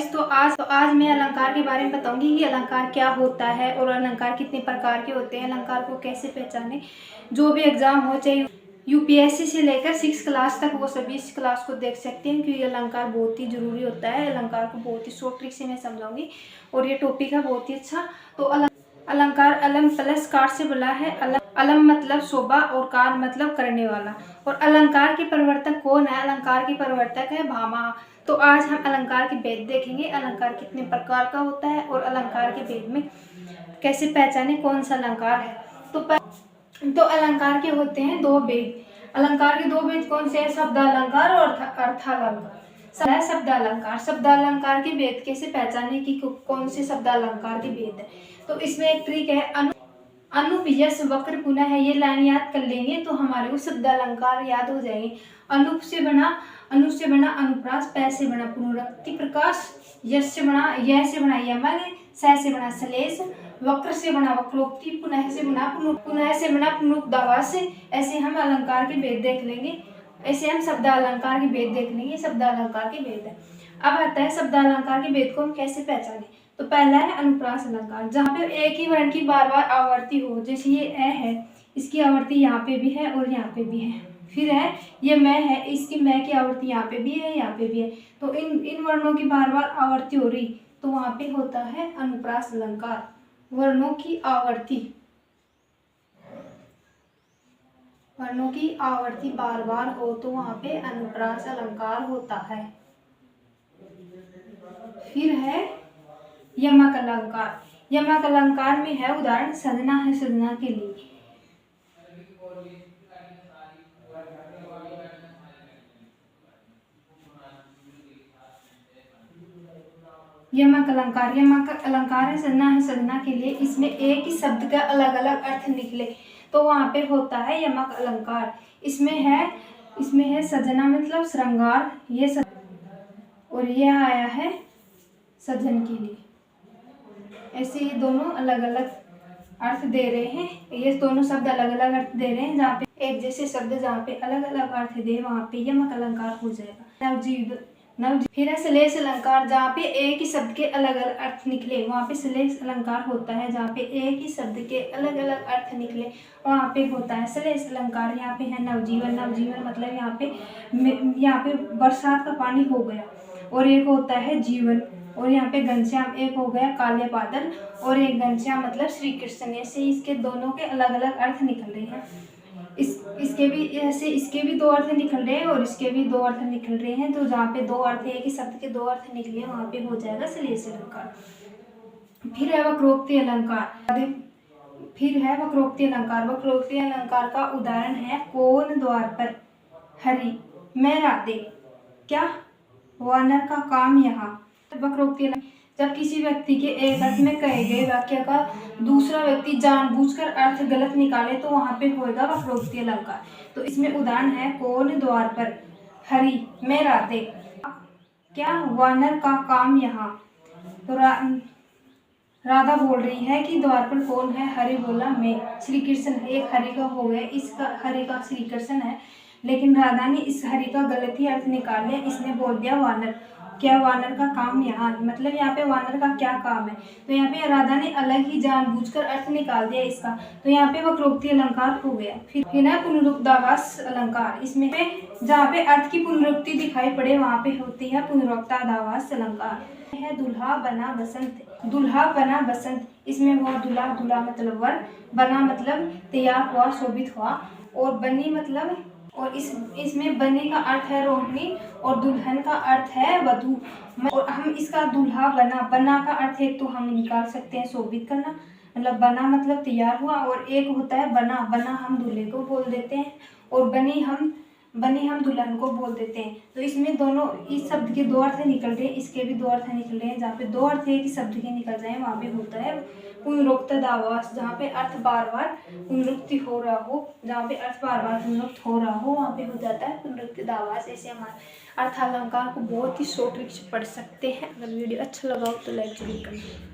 Guys, तो आज मैं अलंकार के बारे में बताऊंगी कि अलंकार क्या होता है और अलंकार कितने प्रकार के होते हैं, अलंकार को कैसे पहचाने। जो भी एग्जाम हो, चाहे यूपीएससी से लेकर 6 क्लास तक, वो सभी इस क्लास को देख सकते हैं क्योंकि अलंकार बहुत ही जरूरी होता है। अलंकार को बहुत ही शॉर्ट ट्रिक से मैं समझाऊंगी और ये टॉपिक है बहुत ही अच्छा। तो अलंकार अलम प्लस कार से बना है। अलम मतलब शोभा और कार मतलब करने वाला। और अलंकार के प्रवर्तक कौन है? अलंकार के प्रवर्तक है भामा। तो आज हम अलंकार के भेद देखेंगे, अलंकार कितने प्रकार का होता है और अलंकार के भेद में कैसे पहचाने कौन सा अलंकार है। तो अलंकार के होते हैं 2 भेद। अलंकार के 2 भेद कौन से हैं? शब्द अलंकार और अर्थालंकार। शब्द अलंकार, शब्द अलंकार के भेद कैसे पहचाने कि कौन से शब्द अलंकार के भेद है। तो इसमें एक ट्रिक है, अनुप यश वक्र पुनः है। ये लाइन याद कर लेंगे तो हमारे को शब्द अलंकार याद हो जाएंगे। अनु से बना अनुप्रास, पै से बना पुनरुक्ति प्रकाश, यश से बना यह से बना यमन, स से बना सलेश, वक्र से बना वक्रोक्ति, पुनः से बना पुनरुक्तावास। ऐसे हम अलंकार के भेद देख लेंगे, ऐसे हम शब्द अलंकार के भेद देख लेंगे। शब्द अलंकार के भेद है। अब आता है शब्द अलंकार के भेद को हम कैसे पहचाने। तो पहला है अनुप्रास अलंकार, जहाँ पे एक ही वर्ण की बार बार आवर्ती हो। जैसे ये ए है, इसकी आवर्ती यहाँ पे भी है और यहाँ पे भी है। फिर है ये मैं है, इसकी मैं की आवर्ती यहाँ पे भी है, यहाँ पे भी है। तो इन वर्णों की बार बार आवर्ती हो रही, तो वहाँ पे होता है अनुप्रास अलंकार। वर्णों की आवर्ती बार बार हो तो वहाँ पे अनुप्रास अलंकार होता है। फिर है यमक अलंकार। यमक अलंकार में है उदाहरण सजना है, सजना के लिए। यमक अलंकार है सजना के लिए। इसमें एक ही शब्द का अलग अलग अर्थ निकले तो वहां पे होता है यमक अलंकार। इसमें है सजना मतलब श्रृंगार, ये और ये आया है सजन के लिए। ऐसे ये दोनों अलग अलग अर्थ दे रहे हैं, ये दोनों शब्द अलग अलग अर्थ दे रहे हैं। जहाँ पे एक जैसे शब्द जहाँ पे अलग अलग अर्थ दे वहाँ पे यमक अलंकार हो जाएगा। नवजीव फिर है श्लेष अलंकार, जहाँ पे एक ही शब्द के अलग अलग अर्थ निकले वहाँ पे श्लेष अलंकार होता है। जहाँ पे एक ही शब्द के अलग अलग अर्थ निकले वहाँ पे होता है श्लेष अलंकार। यहाँ पे है नवजीवन मतलब यहाँ पे बरसात का पानी हो गया। और एक होता है जीवन, और यहाँ पे घनश्याम एक हो गया काले बादल, और एक घनश्याम मतलब श्री कृष्ण। ऐसे इसके दोनों के अलग अलग अर्थ निकल रहे हैं। इसके भी 2 अर्थ निकल रहे हैं और इसके भी 2 अर्थ निकल रहे हैं। तो जहाँ पे 2 अर्थ है कि शब्द के 2 अर्थ निकले वहाँ पे हो जाएगा श्लेष अलंकार। फिर है वक्रोक्ति अलंकार का उदाहरण है कौन द्वार पर, हरि मैं राधे, क्या वानर का काम यहाँ। वक्रोक्ति जब किसी व्यक्ति के एक अर्थ में कहे गए वाक्य का दूसरा व्यक्ति जानबूझकर अर्थ गलत निकाले तो वहां पे होएगा वक्रोक्ति अलंकार। तो इसमें उदाहरण है कौन द्वार पर, हरि मैं राधे, क्या वानर का काम यहाँ। तो राधा बोल रही है कि द्वार पर कौन है, हरि बोला मैं, श्री कृष्ण है। एक हरि का हो गया, इसका हरि का श्री कृष्ण है, लेकिन राधा ने इस हरि का गलत ही अर्थ निकाल लिया। इसने बोल दिया वानर, क्या वानर का काम यहाँ, मतलब यहाँ पे वानर का क्या काम है। तो यहाँ पे राधा ने अलग ही जानबूझकर अर्थ निकाल दिया इसका, तो यहाँ पे वक्रोक्ति अलंकार हो गया। फिर है पुनरुक्तावास अलंकार। इसमें जहाँ पे अर्थ की पुनरुक्ति दिखाई पड़े वहाँ पे होती है पुनरुक्तावास अलंकार। है दुल्हा बना बसंत। इसमें हुआ दुल्हा मतलब वर, बना मतलब तैयार हुआ, शोभित हुआ, और बनी मतलब, और इसमें बनी का अर्थ है रोहिणी और दुल्हन का अर्थ है वधू। और हम इसका दुल्हा बना का अर्थ है तो हम निकाल सकते हैं शोभित करना, मतलब बना मतलब तैयार हुआ, और एक होता है बना हम दूल्हे को बोल देते हैं, और बनी हम दुल्हन को बोल देते हैं। तो इसमें दोनों इस शब्द के 2 अर्थ निकल रहे हैं, इसके भी 2 अर्थ निकल रहे हैं। जहाँ पे 2 अर्थ है कि शब्द के निकल जाए वहाँ पे होता है पुनरुक्तावास, जहाँ पे अर्थ बार बार पुनरुक्ति हो रहा हो, वहाँ पे हो जाता है पुनरुक्तावास। ऐसे हमारे अर्थालंकार को बहुत ही शॉर्ट ट्रिक से पढ़ सकते हैं। अगर वीडियो अच्छा लगा हो तो लाइक जरूर करें।